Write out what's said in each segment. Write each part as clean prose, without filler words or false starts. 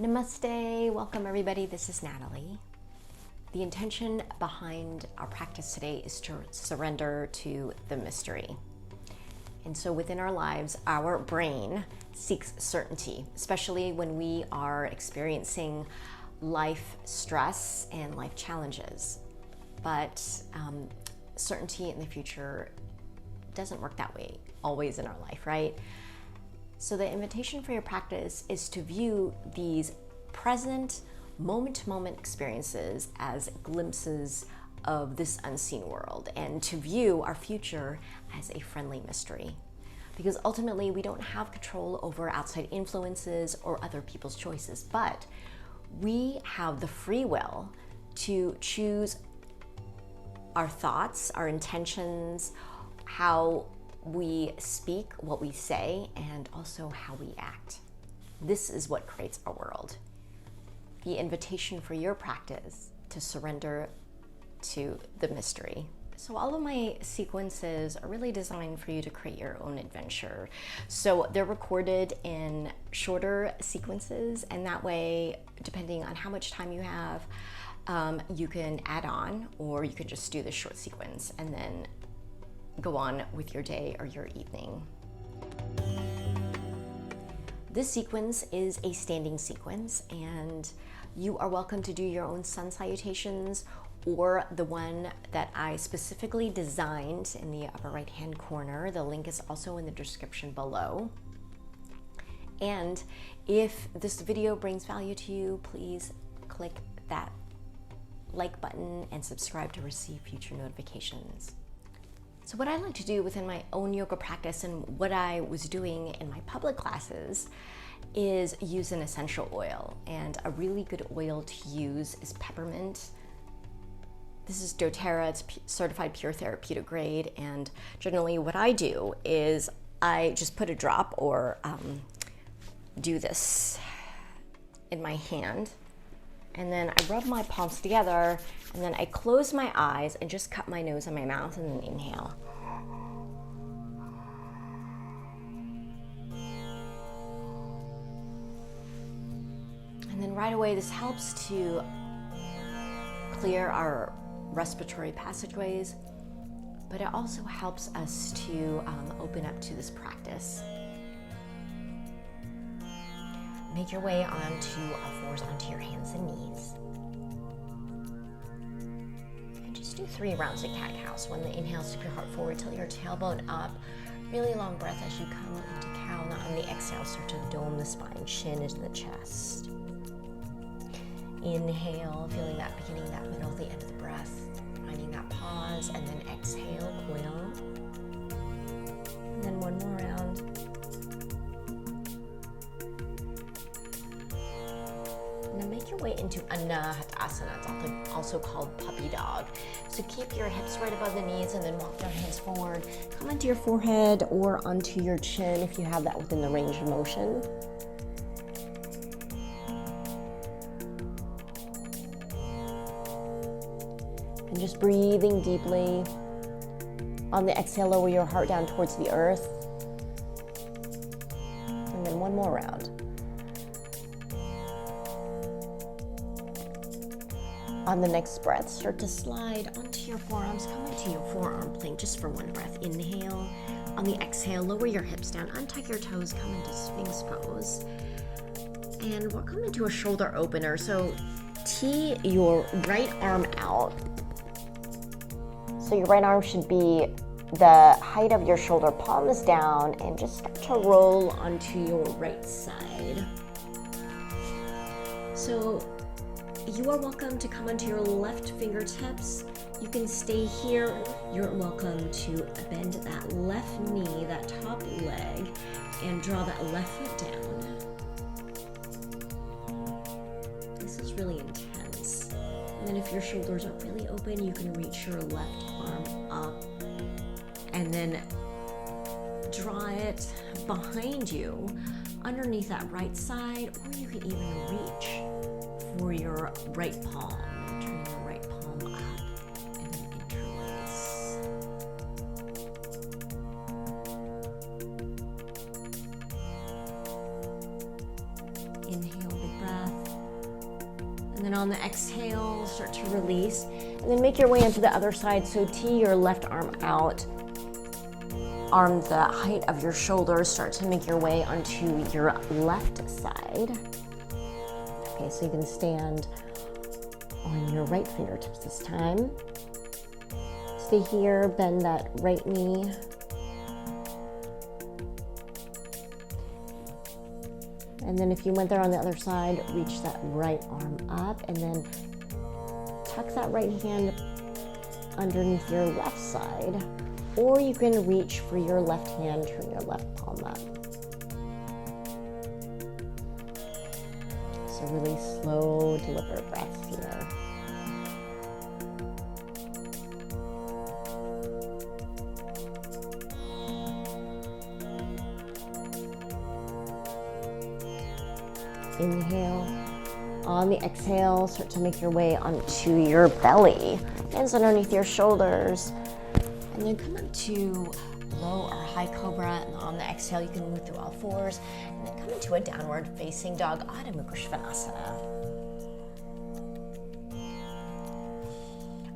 Namaste, welcome everybody, this is Natalie. The intention behind our practice today is to surrender to the mystery. And so within our lives, our brain seeks certainty, especially when we are experiencing life stress and life challenges. But certainty in the future doesn't work that way always in our life, right? So the invitation for your practice is to view these present, moment-to-moment experiences as glimpses of this unseen world, and to view our future as a friendly mystery. Because ultimately, we don't have control over outside influences or other people's choices, but we have the free will to choose our thoughts, our intentions, how we speak, what we say, and also how we act. This is what creates our world. The invitation for your practice to surrender to the mystery. So all of my sequences are really designed for you to create your own adventure. So they're recorded in shorter sequences, and that way, depending on how much time you have, you can add on, or you can just do the short sequence and then go on with your day or your evening. This sequence is a standing sequence, and you are welcome to do your own sun salutations or the one that I specifically designed in the upper right hand corner. The link is also in the description below. And if this video brings value to you, please click that like button and subscribe to receive future notifications. So what I like to do within my own yoga practice and what I was doing in my public classes is use an essential oil. And a really good oil to use is peppermint. This is doTERRA, it's certified pure therapeutic grade. And generally what I do is I just put a drop or do this in my hand. And then I rub my palms together, and then I close my eyes and just cut my nose and my mouth, and then inhale. And then right away, this helps to clear our respiratory passageways, but it also helps us to open up to this practice. Make your way onto all fours, onto your hands and knees. And just do 3 rounds of cat-cows. When the inhale, step your heart forward, tilt your tailbone up. Really long breath as you come into cow. Now on the exhale, start to dome the spine, chin into the chest. Inhale, feeling that beginning, that middle, the end of the breath. Finding that pause, and then exhale, quill. And then one more round. And then make your way into Anahasana. It's also called puppy dog. So keep your hips right above the knees and then walk your hands forward. Come onto your forehead or onto your chin if you have that within the range of motion. And just breathing deeply. On the exhale, lower your heart down towards the earth. And then one more round. On the next breath, start to slide onto your forearms. Come into your forearm plank just for one breath. Inhale. On the exhale, lower your hips down. Untuck your toes. Come into Sphinx pose. And we'll come into a shoulder opener. So tee your right arm out. So your right arm should be the height of your shoulder, palms down, and just start to roll onto your right side. So you are welcome to come onto your left fingertips. You can stay here. You're welcome to bend that left knee, that top leg, and draw that left foot down. This is really intense. And then if your shoulders are really open, you can reach your left arm up and then draw it behind you underneath that right side, or you can even reach for your right palm. Turn your right palm up and then interlace. Inhale, big breath. And then on the exhale, start to release. And then make your way onto the other side. So tee your left arm out. Arm the height of your shoulders. Start to make your way onto your left side. Okay, so you can stand on your right fingertips this time. Stay here, bend that right knee. And then if you went there on the other side, reach that right arm up and then tuck that right hand underneath your left side. Or you can reach for your left hand, turn your left palm up. So really slow, deliberate breaths here. Inhale. On the exhale, start to make your way onto your belly. Hands underneath your shoulders. And then come up to low or high cobra. And on the exhale, you can move through all fours. And then come into a downward facing dog, Adho Mukha Svanasana.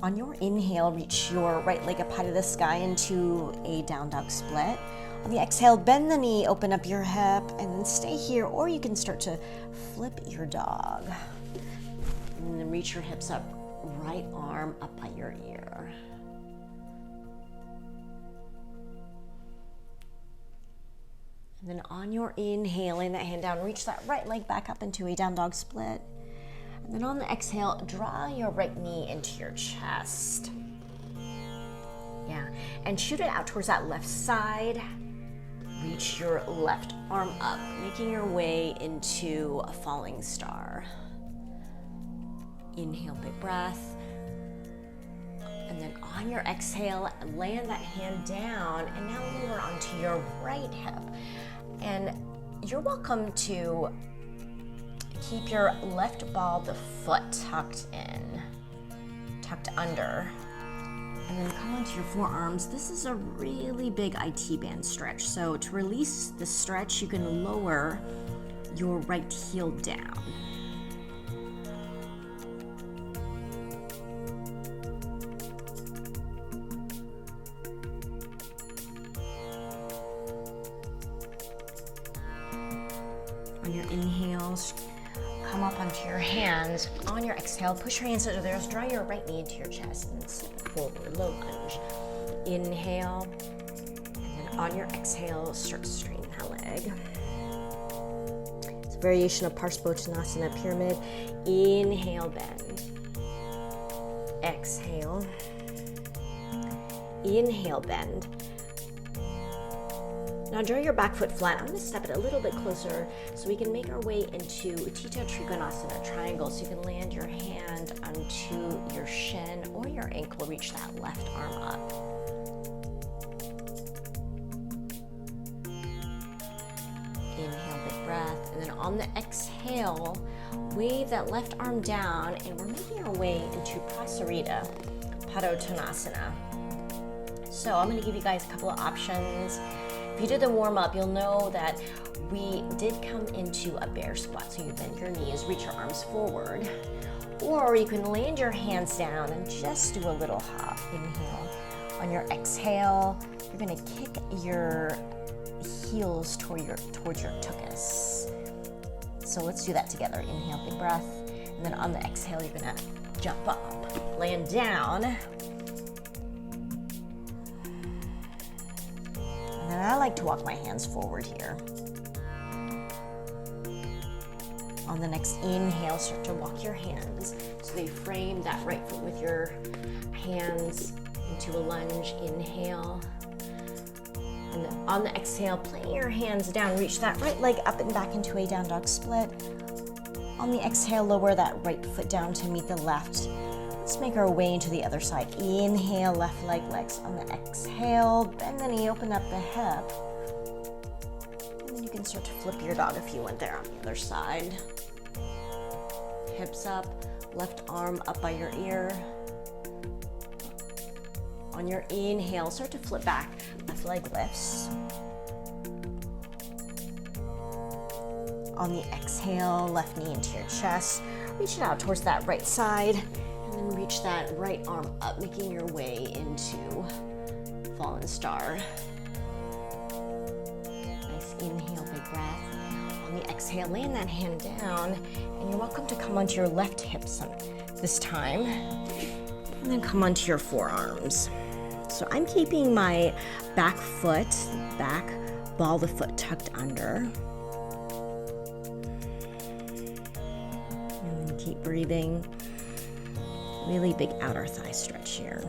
On your inhale, reach your right leg up high to the sky into a down dog split. On the exhale, bend the knee, open up your hip, and then stay here, or you can start to flip your dog. And then reach your hips up, right arm up by your ear. And then on your inhale, laying that hand down, reach that right leg back up into a down dog split. And then on the exhale, draw your right knee into your chest. Yeah, and shoot it out towards that left side. Reach your left arm up, making your way into a falling star. Inhale, big breath. And then on your exhale, land that hand down and now lower onto your right hip. And you're welcome to keep your left ball of the foot tucked in, tucked under. And then come onto your forearms. This is a really big IT band stretch. So to release the stretch, you can lower your right heel down. On your inhales, come up onto your hands. On your exhale, push your hands under there. Draw your right knee into your chest and sit forward, low lunge. Inhale, and then on your exhale, start to straighten that leg. It's a variation of Parsvottanasana pyramid. Inhale, bend. Exhale. Inhale, bend. Now draw your back foot flat. I'm going to step it a little bit closer so we can make our way into Utthita Trikonasana, triangle. So you can land your hand onto your shin or your ankle. Reach that left arm up. Inhale, big breath. And then on the exhale, wave that left arm down and we're making our way into Prasarita Padottanasana. So I'm going to give you guys a couple of options. If you did the warm-up, you'll know that we did come into a bear squat. So you bend your knees, reach your arms forward, or you can land your hands down and just do a little hop. Inhale. On your exhale, you're gonna kick your heels towards your tuchus. So let's do that together. Inhale, big breath. And then on the exhale, you're gonna jump up, land down. And I like to walk my hands forward here. On the next inhale, start to walk your hands so they frame that right foot with your hands into a lunge. Inhale. And then on the exhale, plant your hands down. Reach that right leg up and back into a down dog split. On the exhale, lower that right foot down to meet the left. Let's make our way into the other side. Inhale, left leg legs. On the exhale, bend the knee, open up the hip. And then you can start to flip your dog if you went there on the other side. Hips up, left arm up by your ear. On your inhale, start to flip back. Left leg lifts. On the exhale, left knee into your chest. reach it out towards that right side, and then reach that right arm up, making your way into Fallen Star. Nice inhale, big breath. On the exhale, land that hand down, and you're welcome to come onto your left hip this time, and then come onto your forearms. So I'm keeping my back ball of the foot tucked under. And then keep breathing. Really big outer thigh stretch here.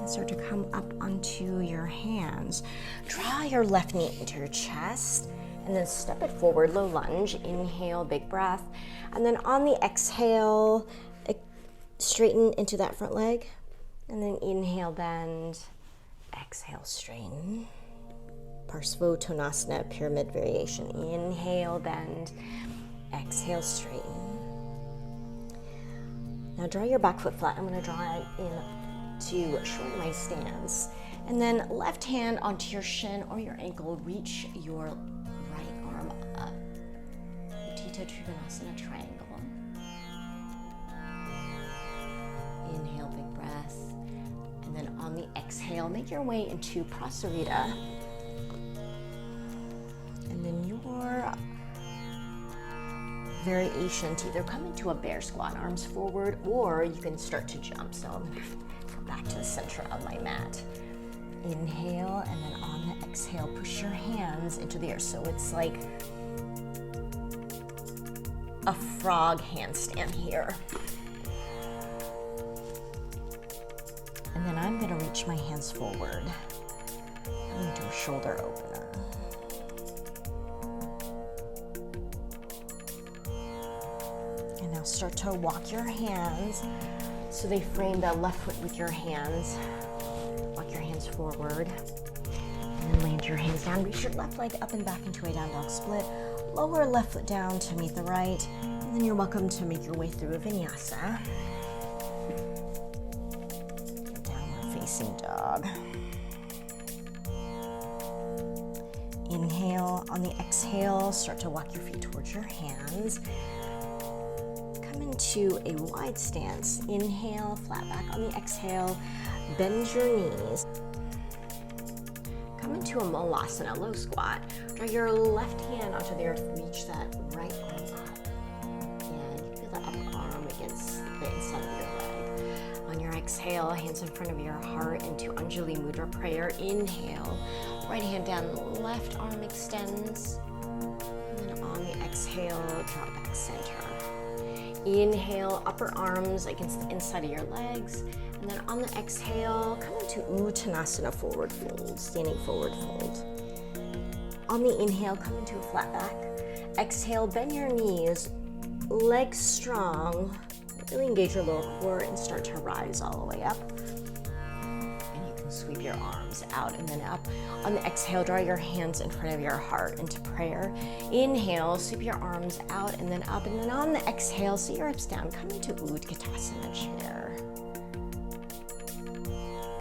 Start to come up onto your hands. Draw your left knee into your chest and then step it forward, low lunge. Inhale, big breath. And then on the exhale, straighten into that front leg. And then inhale, bend. Exhale, straighten. Parsvottanasana, pyramid variation. Inhale, bend. Exhale, straighten. Now draw your back foot flat. I'm going to draw it in to shorten my stance, and then left hand onto your shin or your ankle, reach your right arm up. Uttita Trikonasana triangle. Inhale, big breath, and then on the exhale, make your way into Prasarita, and then your variation to either come into a bear squat, arms forward, or you can start to jump. So back to the center of my mat. Inhale, and then on the exhale, push your hands into the air. So it's like a frog handstand here. And then I'm going to reach my hands forward. I'm going to do a shoulder opener. And now start to walk your hands so they frame the left foot with your hands. Walk your hands forward. And then land your hands down. Reach your left leg up and back into a down dog split. Lower left foot down to meet the right. And then you're welcome to make your way through a Vinyasa. Downward facing dog. Inhale. On the exhale, start to walk your feet towards your hands. Into a wide stance. Inhale, flat back. On the exhale, bend your knees. Come into a Malasana, low squat. Draw your left hand onto the earth, reach that right arm up. And you feel the upper arm against the inside of your leg. On your exhale, hands in front of your heart into Anjali Mudra prayer. Inhale, right hand down, left arm extends. And then on the exhale, drop back center. Inhale, upper arms against the inside of your legs. And then on the exhale, come into Uttanasana, forward fold, standing forward fold. On the inhale, come into a flat back. Exhale, bend your knees, legs strong. Really engage your lower core and start to rise all the way up. And you can sweep your arms out and then up. On the exhale, draw your hands in front of your heart into prayer. Inhale, sweep your arms out and then up. And then on the exhale, see your hips down. Come into Utkatasana chair.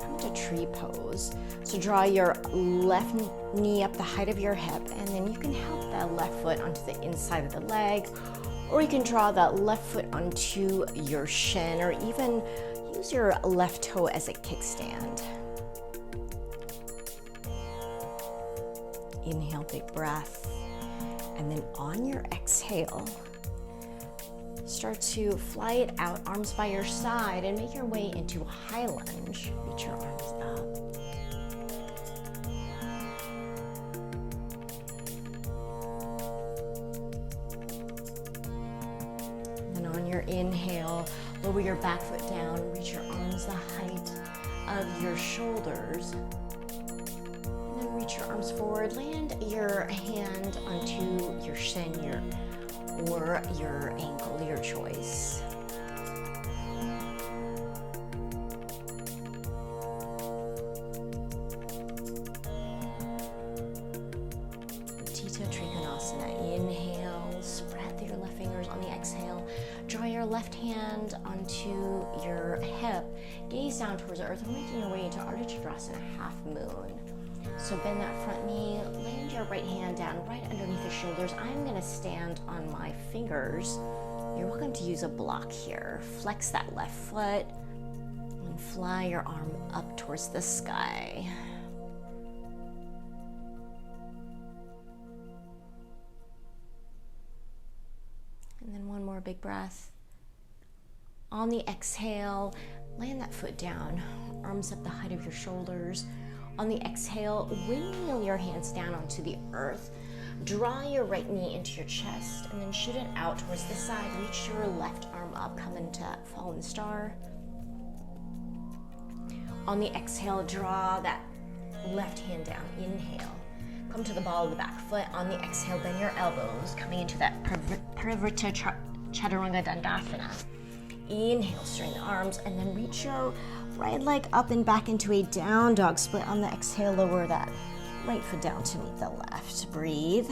Come into tree pose. So draw your left knee up the height of your hip, and then you can help that left foot onto the inside of the leg, or you can draw that left foot onto your shin, or even use your left toe as a kickstand. Inhale, big breath. And then on your exhale, start to fly it out, arms by your side, and make your way into a high lunge. Reach your arms up. And then on your inhale, lower your back foot down, reach your arms the height of your shoulders. Reach your arms forward, land your hand onto your shin or your ankle, your choice. Uttita Trikonasana. Inhale, inhale, spread through your left fingers. On the exhale, draw your left hand onto your hip, gaze down towards the earth, and making your way into Ardha Chandrasana, half moon. So bend that front knee, land your right hand down right underneath the shoulders. I'm gonna stand on my fingers. You're welcome to use a block here. Flex that left foot and fly your arm up towards the sky. And then one more big breath. On the exhale, land that foot down, arms up the height of your shoulders. On the exhale, windmill your hands down onto the earth. Draw your right knee into your chest and then shoot it out towards the side. Reach your left arm up, come into fallen star. On the exhale, draw that left hand down. Inhale. Come to the ball of the back foot. On the exhale, bend your elbows, coming into that Parivrtta Chaturanga Dandasana. Inhale, straighten the arms, and then reach your right leg up and back into a down dog split. On the exhale, lower that right foot down to meet the left. Breathe.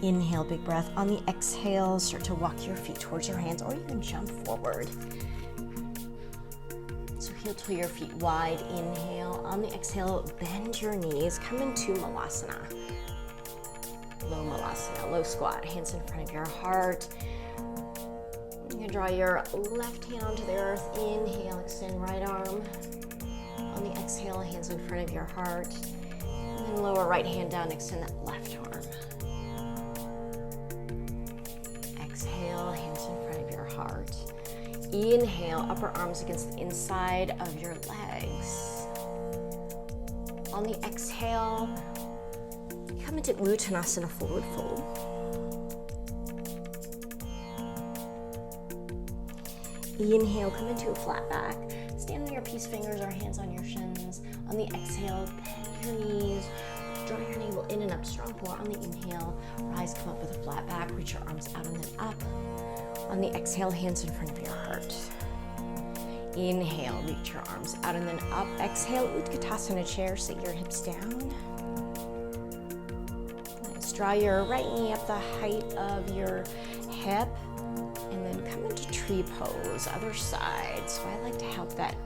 Inhale, big breath. On the exhale, start to walk your feet towards your hands, or even jump forward. So heel to your feet wide. Inhale. On the exhale, bend your knees. Come into Malasana. Low Malasana, low squat. Hands in front of your heart. You're gonna draw your left hand onto the earth. Inhale, extend right arm. On the exhale, hands in front of your heart. And then lower right hand down, extend that left arm. Exhale, hands in front of your heart. Inhale, upper arms against the inside of your legs. On the exhale, come into Uttanasana, forward fold. Inhale, come into a flat back. Stand on your peace fingers or hands on your shins. On the exhale, bend your knees. Draw your navel in and up, strong core. On the inhale, rise, come up with a flat back. Reach your arms out and then up. On the exhale, hands in front of your heart. Inhale, reach your arms out and then up. Exhale, Utkatasana chair, sit your hips down. Let's draw your right knee up the height of your hip. And then come into tree pose, other side. So I like to help that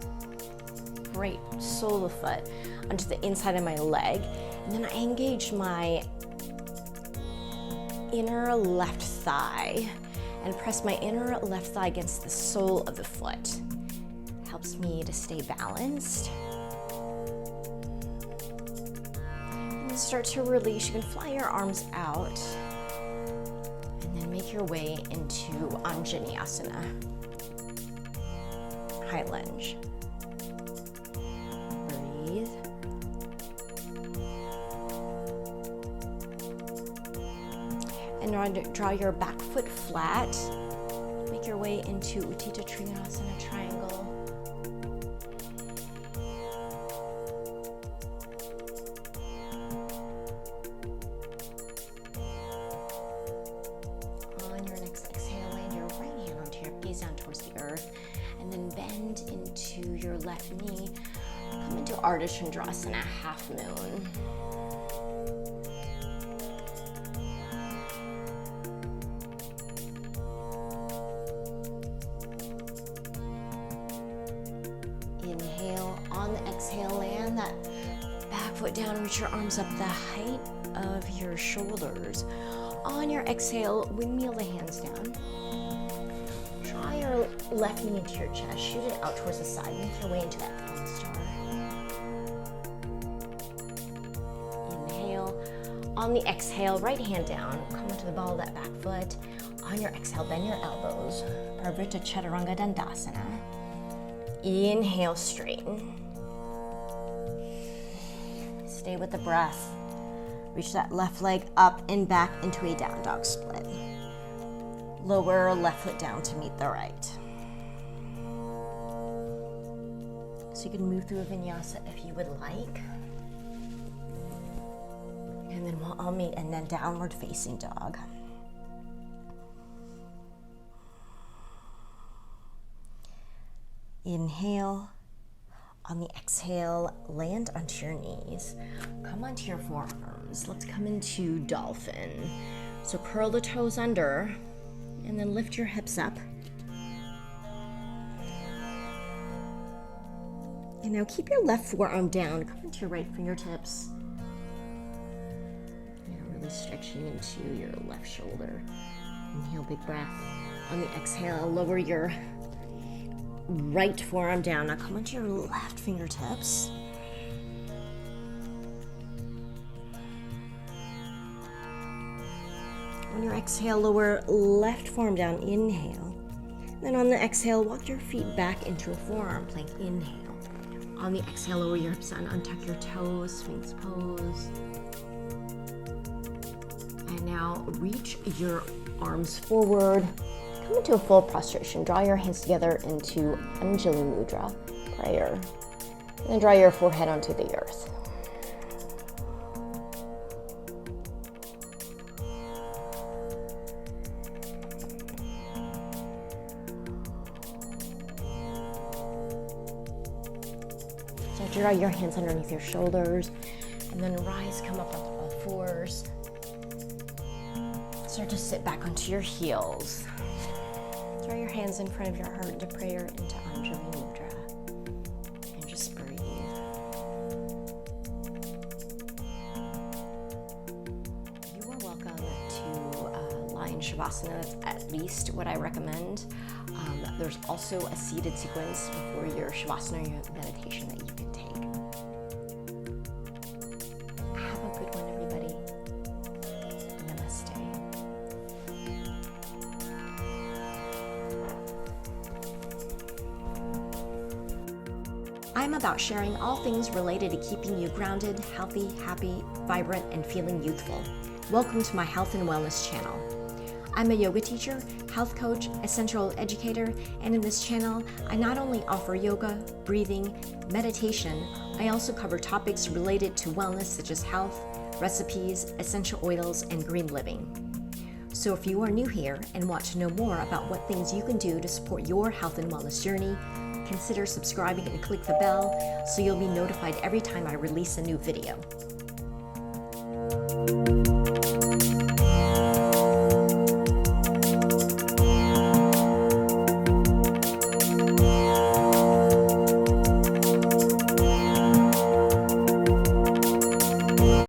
right sole of the foot onto the inside of my leg. And then I engage my inner left thigh and press my inner left thigh against the sole of the foot. Helps me to stay balanced. And then start to release. You can fly your arms out. Make your way into Anjaneyasana, high lunge. Breathe. And draw your back foot flat. Make your way into Utthita Trikonasana, triangle. Down towards the earth, and then bend into your left knee. Come into Ardha Chandrasana, half moon. Inhale. On the exhale, land that back foot down. Reach your arms up the height of your shoulders. On your exhale, windmill the hands down. Your left knee into your chest, shoot it out towards the side, make your way into that fallen star. Inhale. On the exhale, right hand down, come into the ball of that back foot. On your exhale, bend your elbows. Parivrtta Chaturanga Dandasana. Inhale, straighten. Stay with the breath. Reach that left leg up and back into a down dog split. Lower left foot down to meet the right. So you can move through a vinyasa if you would like. And then we'll all meet and then downward facing dog. Inhale. On the exhale, land onto your knees. Come onto your forearms. Let's come into dolphin. So curl the toes under and then lift your hips up. And now keep your left forearm down. Come into your right fingertips. And really stretching into your left shoulder. Inhale, big breath. On the exhale, lower your right forearm down. Now come onto your left fingertips. On your exhale, lower left forearm down. Inhale. Then on the exhale, walk your feet back into a forearm plank. Inhale. On the exhale, lower your hips down, untuck your toes, Sphinx pose. And now reach your arms forward. Come into a full prostration. Draw your hands together into Anjali Mudra, prayer. And then draw your forehead onto the earth. So draw your hands underneath your shoulders, and then rise, come up onto all fours. Start to sit back onto your heels. Draw your hands in front of your heart into prayer, into Anjali Mudra. And just breathe. You are welcome to lie in Shavasana. That's at least what I recommend. There's also a seated sequence before your Shavasana meditation that you can take. Have a good one, everybody. Namaste. I'm about sharing all things related to keeping you grounded, healthy, happy, vibrant, and feeling youthful. Welcome to my health and wellness channel. I'm a yoga teacher, health coach, essential educator, and in this channel, I not only offer yoga, breathing, meditation, I also cover topics related to wellness such as health, recipes, essential oils, and green living. So if you are new here and want to know more about what things you can do to support your health and wellness journey, consider subscribing and click the bell so you'll be notified every time I release a new video.